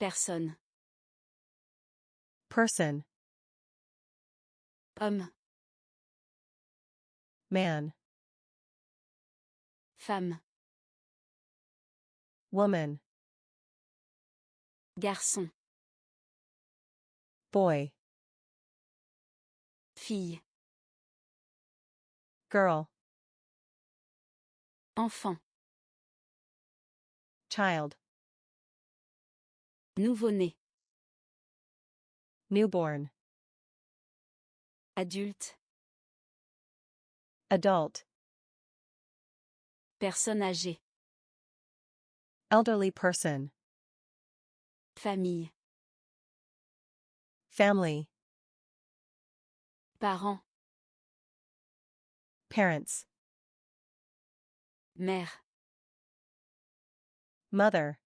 Personne. Person. Homme. Man. Femme. Woman. Garçon. Boy. Fille. Girl. Enfant. Child. Nouveau-né. Newborn. Adulte. Adult. Personne âgée. Elderly person. Famille. Family. Parents. Parents. Mère. Mother.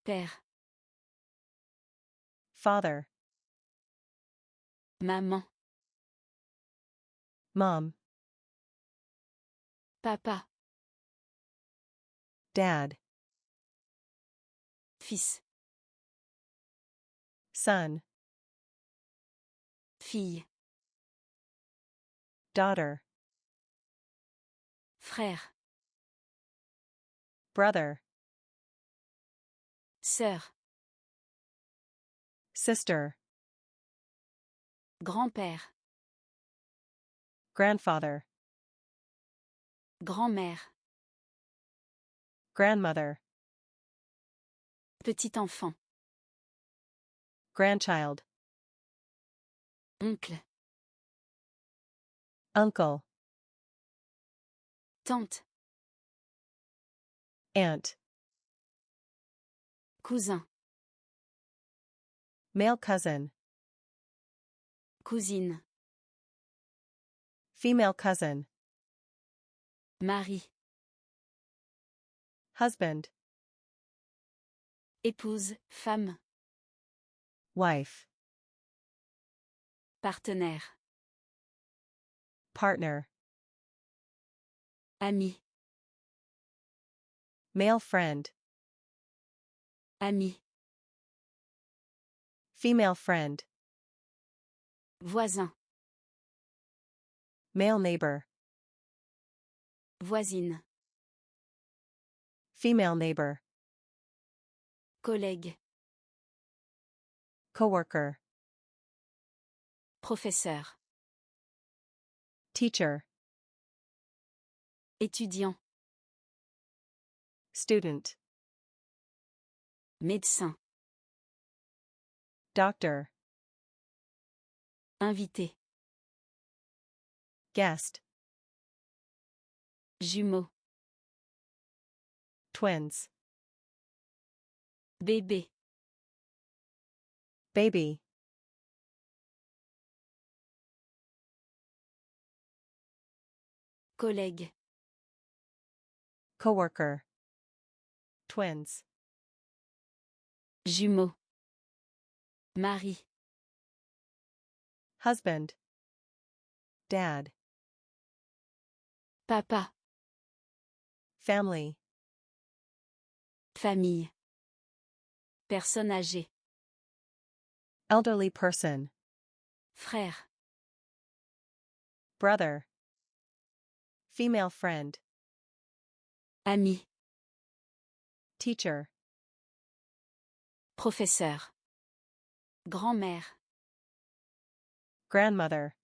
Père. Father. Maman. Mom. Papa. Dad. Fils. Son. Fille. Daughter. Frère. Brother. Sœur. Sister. Grand-père. Grandfather. Grand-mère. Grandmother. Petit enfant. Grandchild. Oncle. Uncle. Tante. Aunt. Cousin. Male cousin. Cousine. Female cousin. Mari. Husband. Épouse, femme. Wife. Partenaire. Partner. Ami. Male friend. Ami. Female friend. Voisin. Male neighbor. Voisine. Female neighbor. Collègue. Coworker. Professeur. Teacher. Étudiant. Student. Médecin. Doctor. Invité. Guest. Jumeau. Twins. Bébé. Baby. Collègue. Coworker. Twins. Jumeau. Mari. Husband. Dad. Papa. Family. Famille. Personne âgée. Elderly person. Frère. Brother. Female friend. Ami. Teacher. Professeur. Grand-mère. Grandmother.